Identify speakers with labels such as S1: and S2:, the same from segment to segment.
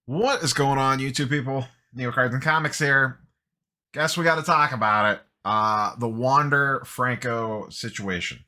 S1: What is going on, YouTube people? Neo Cards and Comics here. Guess we got to talk about it. The Wander Franco situation.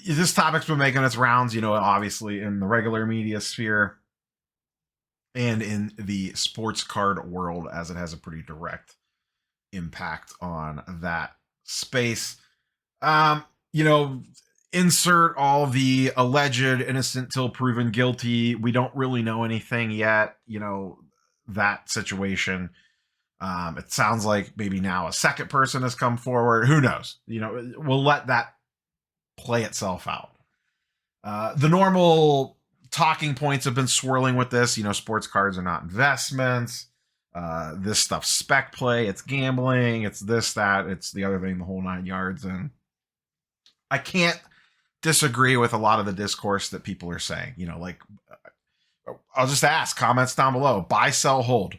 S1: This topic's been making its rounds, obviously in the regular media sphere and in the sports card world, as it has a pretty direct impact on that space. Um, you know, Insert all the alleged innocent till proven guilty. We don't really know anything yet. That situation. It sounds like maybe now a second person has come forward. Who knows? We'll let that play itself out. The normal talking points have been swirling with this. Sports cards are not investments. This stuff's spec play. It's gambling. It's this, that. It's the other thing, the whole 9 yards. And I can't disagree with a lot of the discourse that people are saying. I'll just ask comments down below. Buy, sell, hold.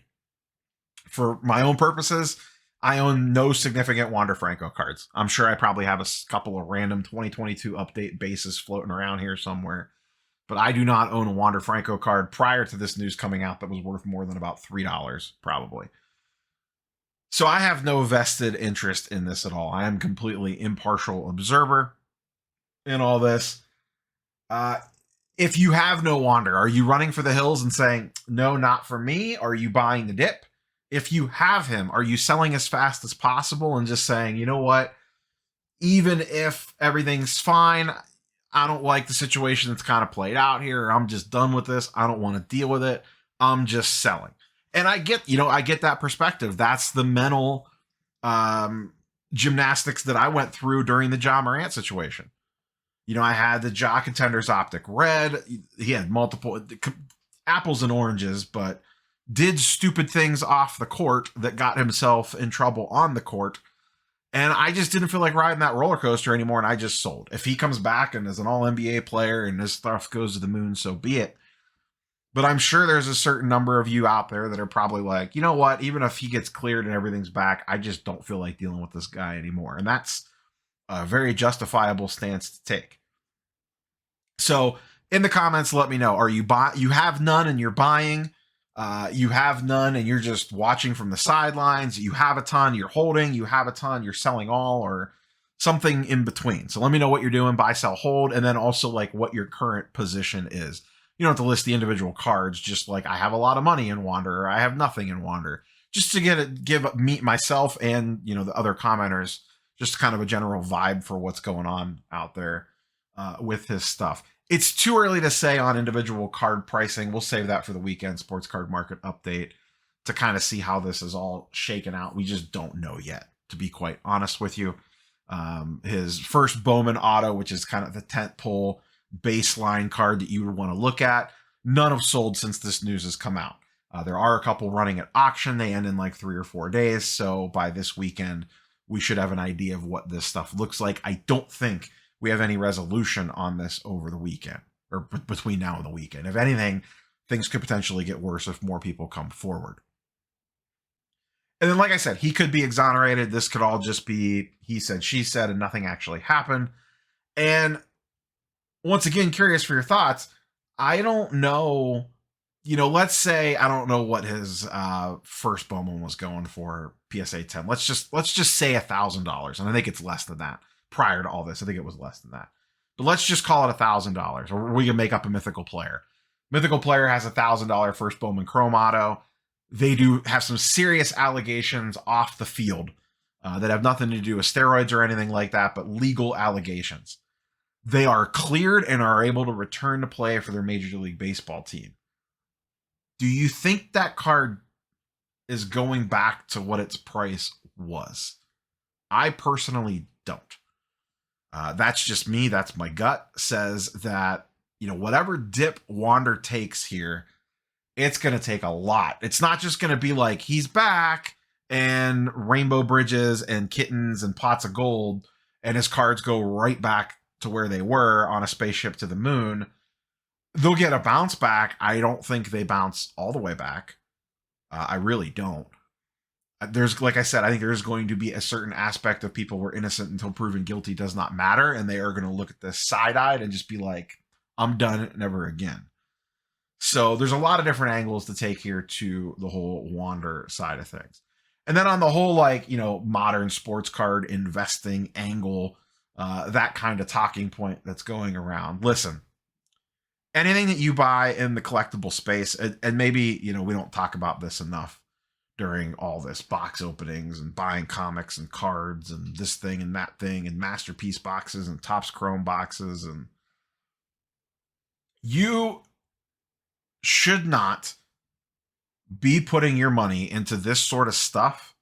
S1: For my own purposes, I own no significant Wander Franco cards. I'm sure I probably have a couple of random 2022 update bases floating around here somewhere. But I do not own a Wander Franco card prior to this news coming out that was worth more than about $3, probably. So I have no vested interest in this at all. I am completely impartial observer in all this. If you have no Wander, are you running for the hills and saying, no, not for me? Are you buying the dip? If you have him, are you selling as fast as possible and just saying, you know what? Even if everything's fine, I don't like the situation that's kind of played out here. I'm just done with this. I don't want to deal with it. I'm just selling. And I get that perspective. That's the mental gymnastics that I went through during the Ja Morant situation. I had the Ja Contenders Optic Red. He had multiple apples and oranges, but did stupid things off the court that got himself in trouble on the court. And I just didn't feel like riding that roller coaster anymore, and I just sold. If he comes back and is an all-NBA player and his stuff goes to the moon, so be it. But I'm sure there's a certain number of you out there that are probably like, you know what, even if he gets cleared and everything's back, I just don't feel like dealing with this guy anymore. And that's a very justifiable stance to take. So in the comments, let me know, are you have none and you're buying? You have none and you're just watching from the sidelines. You have a ton, you're holding. You have a ton, you're selling all, or something in between. So let me know what you're doing, buy, sell, hold, and then also like what your current position is. You don't have to list the individual cards, just like I have a lot of money in Wander, or I have nothing in Wander, just to give me myself and the other commenters just kind of a general vibe for what's going on out there with his stuff. It's too early to say on individual card pricing. We'll save that for the weekend sports card market update to kind of see how this is all shaken out. We just don't know yet, to be quite honest with you. His first Bowman auto, which is kind of the tent pole baseline card that you would want to look at, none have sold since this news has come out. There are a couple running at auction. They end in like 3 or 4 days. So by this weekend, we should have an idea of what this stuff looks like. I don't think we have any resolution on this over the weekend or between now and the weekend. If anything, things could potentially get worse if more people come forward. And then, like I said, he could be exonerated. This could all just be he said, she said, and nothing actually happened. And once again, curious for your thoughts. I don't know, let's say I don't know what his first Bowman was going for PSA 10. Let's just say $1,000. And I think it's less than that. Prior to all this, I think it was less than that. But let's just call it $1,000, or we can make up a mythical player. Mythical player has $1,000 first Bowman Chrome auto. They do have some serious allegations off the field that have nothing to do with steroids or anything like that, but legal allegations. They are cleared and are able to return to play for their Major League Baseball team. Do you think that card is going back to what its price was? I personally don't. That's just me. That's my gut says that, whatever dip Wander takes here, it's going to take a lot. It's not just going to be like he's back and rainbow bridges and kittens and pots of gold and his cards go right back to where they were on a spaceship to the moon. They'll get a bounce back. I don't think they bounce all the way back. I really don't. There's, like I said, I think there's going to be a certain aspect of people where innocent until proven guilty does not matter. And they are going to look at this side-eyed and just be like, I'm done, never again. So there's a lot of different angles to take here to the whole Wander side of things. And then on the whole, like, modern sports card investing angle, that kind of talking point that's going around. Listen, anything that you buy in the collectible space, and maybe, we don't talk about this enough during all this box openings and buying comics and cards and this thing and that thing and masterpiece boxes and Topps Chrome boxes, and you should not be putting your money into this sort of stuff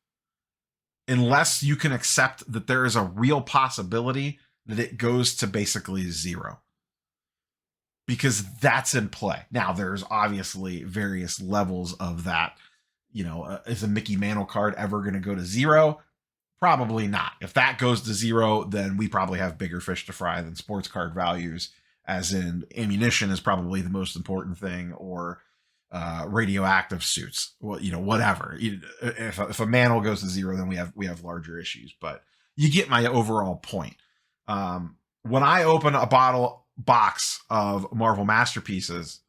S1: unless you can accept that there is a real possibility that it goes to basically zero. Because that's in play. Now, there's obviously various levels of that. Is a Mickey Mantle card ever going to go to zero? Probably not. If that goes to zero, then we probably have bigger fish to fry than sports card values, as in ammunition is probably the most important thing, or radioactive suits. Well, whatever. If a Mantle goes to zero, then we have larger issues. But you get my overall point. When I open a box of Marvel Masterpieces,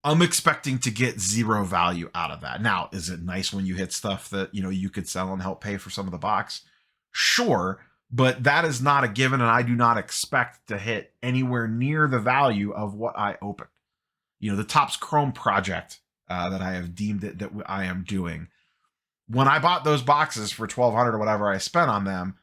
S1: I'm expecting to get zero value out of that. Now, is it nice when you hit stuff that, you could sell and help pay for some of the box? Sure, but that is not a given, and I do not expect to hit anywhere near the value of what I opened. The Topps Chrome project that I have deemed it that I am doing. When I bought those boxes for $1,200 or whatever I spent on them,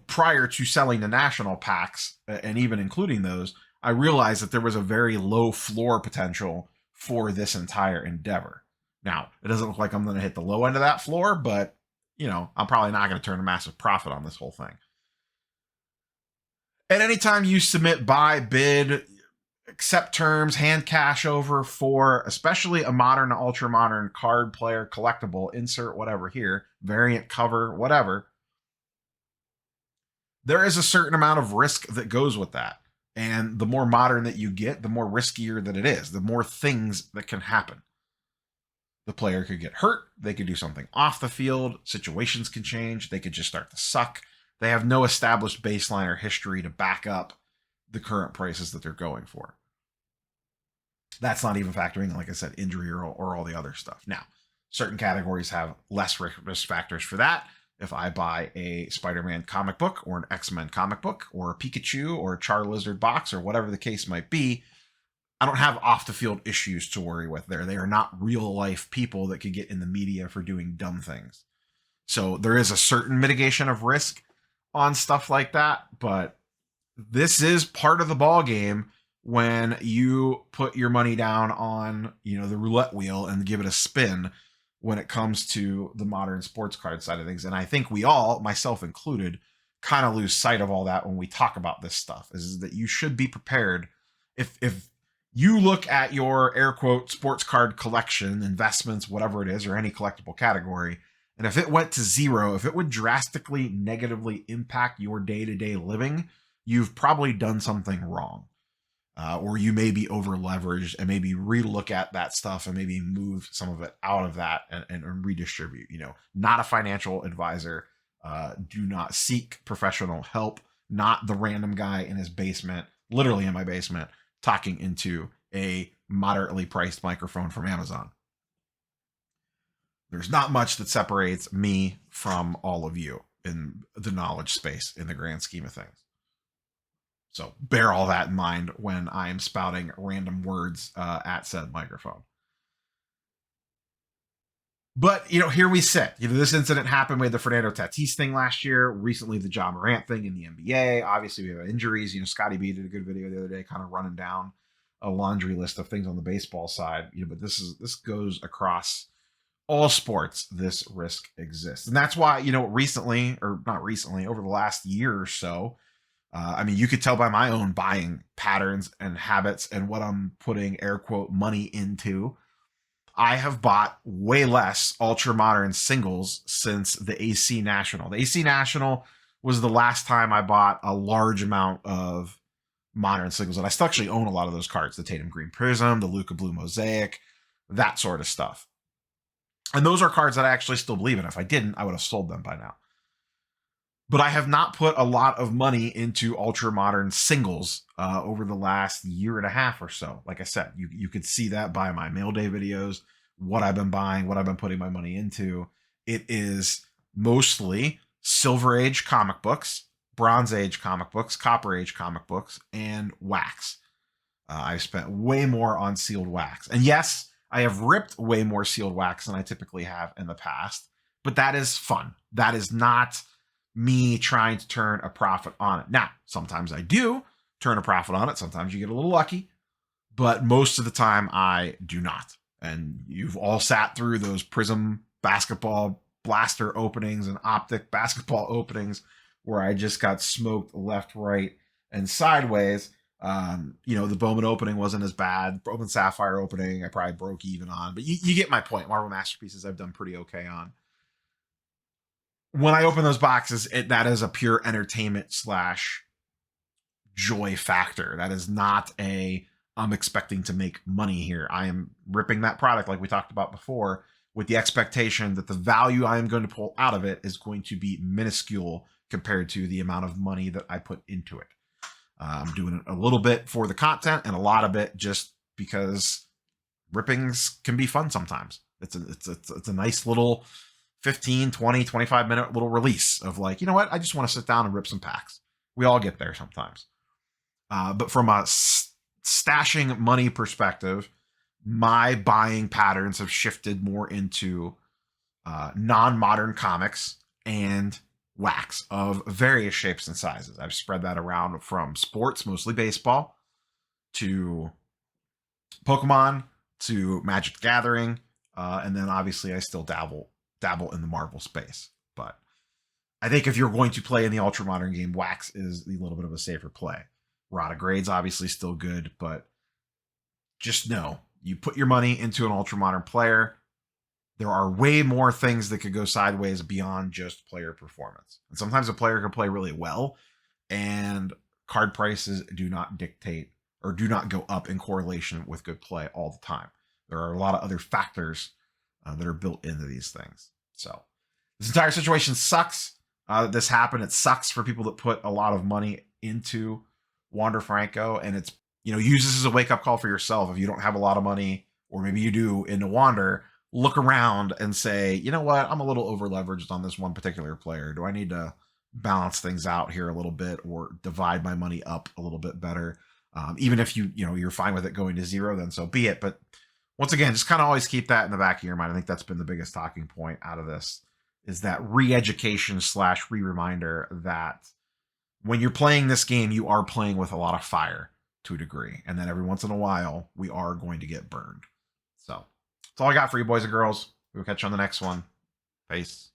S1: prior to selling the national packs, and even including those, I realized that there was a very low floor potential for this entire endeavor. Now, it doesn't look like I'm going to hit the low end of that floor, but, I'm probably not going to turn a massive profit on this whole thing. And anytime you submit, buy, bid, accept terms, hand cash over for especially a modern, ultra modern card player collectible, insert whatever here, variant cover, whatever, there is a certain amount of risk that goes with that. And the more modern that you get, the more riskier that it is, the more things that can happen. The player could get hurt. They could do something off the field. Situations can change. They could just start to suck. They have no established baseline or history to back up the current prices that they're going for. That's not even factoring, like I said, injury or all the other stuff. Now, certain categories have less risk factors for that. If I buy a Spider-Man comic book or an X-Men comic book or a Pikachu or a Charizard box or whatever the case might be, I don't have off-the-field issues to worry with there. They are not real-life people that could get in the media for doing dumb things. So there is a certain mitigation of risk on stuff like that, but this is part of the ball game when you put your money down on, the roulette wheel and give it a spin when it comes to the modern sports card side of things. And I think we all, myself included, kind of lose sight of all that when we talk about this stuff, is that you should be prepared. If you look at your air quote sports card collection, investments, whatever it is, or any collectible category, and if it went to zero, if it would drastically negatively impact your day-to-day living, you've probably done something wrong. Or you may be over leveraged, and maybe relook at that stuff and maybe move some of it out of that and redistribute. Not a financial advisor. Do not seek professional help. Not the random guy in his basement, literally in my basement, talking into a moderately priced microphone from Amazon. There's not much that separates me from all of you in the knowledge space in the grand scheme of things. So bear all that in mind when I am spouting random words at said microphone. But, here we sit. This incident happened with the Fernando Tatis thing last year, recently the Ja Morant thing in the NBA. Obviously, we have injuries. Scotty B did a good video the other day kind of running down a laundry list of things on the baseball side. But this goes across all sports. This risk exists. And that's why, recently, or not recently, over the last year or so, you could tell by my own buying patterns and habits and what I'm putting air quote money into. I have bought way less ultra modern singles since the AC National. The AC National was the last time I bought a large amount of modern singles. And I still actually own a lot of those cards, the Tatum Green Prism, the Luka Blue Mosaic, that sort of stuff. And those are cards that I actually still believe in. If I didn't, I would have sold them by now. But I have not put a lot of money into ultra modern singles over the last year and a half or so. Like I said, you could see that by my mail day videos, what I've been buying, what I've been putting my money into. It is mostly Silver Age comic books, Bronze Age comic books, Copper Age comic books, and wax. I've spent way more on sealed wax. And yes, I have ripped way more sealed wax than I typically have in the past, but that is fun. That is not me trying to turn a profit on it. Now, sometimes I do turn a profit on it. Sometimes you get a little lucky, but most of the time I do not. And you've all sat through those Prism basketball blaster openings and optic basketball openings where I just got smoked left, right, and sideways. The Bowman opening wasn't as bad. Bowman Sapphire opening, I probably broke even on, but you get my point. Marvel Masterpieces, I've done pretty okay on. When I open those boxes, that is a pure entertainment / joy factor. That is not I'm expecting to make money here. I am ripping that product like we talked about before with the expectation that the value I am going to pull out of it is going to be minuscule compared to the amount of money that I put into it. I'm doing it a little bit for the content and a lot of it just because rippings can be fun sometimes. It's a nice little 15, 20, 25 minute little release of like, you know what? I just want to sit down and rip some packs. We all get there sometimes. But from a stashing money perspective, my buying patterns have shifted more into non-modern comics and wax of various shapes and sizes. I've spread that around from sports, mostly baseball, to Pokemon, to Magic the Gathering, and then obviously I still dabble in the Marvel space. But I think if you're going to play in the ultra modern game, wax is a little bit of a safer play. Rod of Grade's obviously still good, but just know you put your money into an ultra modern player, there are way more things that could go sideways beyond just player performance. And sometimes a player can play really well, and card prices do not dictate or do not go up in correlation with good play all the time. There are a lot of other factors that are built into these things. So this entire situation sucks. This happened. It sucks for people that put a lot of money into Wander Franco, and it's, use this as a wake up call for yourself. If you don't have a lot of money, or maybe you do into Wander, look around and say, you know what, I'm a little over leveraged on this one particular player. Do I need to balance things out here a little bit or divide my money up a little bit better? Even if you're fine with it going to zero, then so be it. But once again, just kind of always keep that in the back of your mind. I think that's been the biggest talking point out of this, is that re-education / re-reminder that when you're playing this game, you are playing with a lot of fire to a degree. And then every once in a while, we are going to get burned. So that's all I got for you, boys and girls. We'll catch you on the next one. Peace.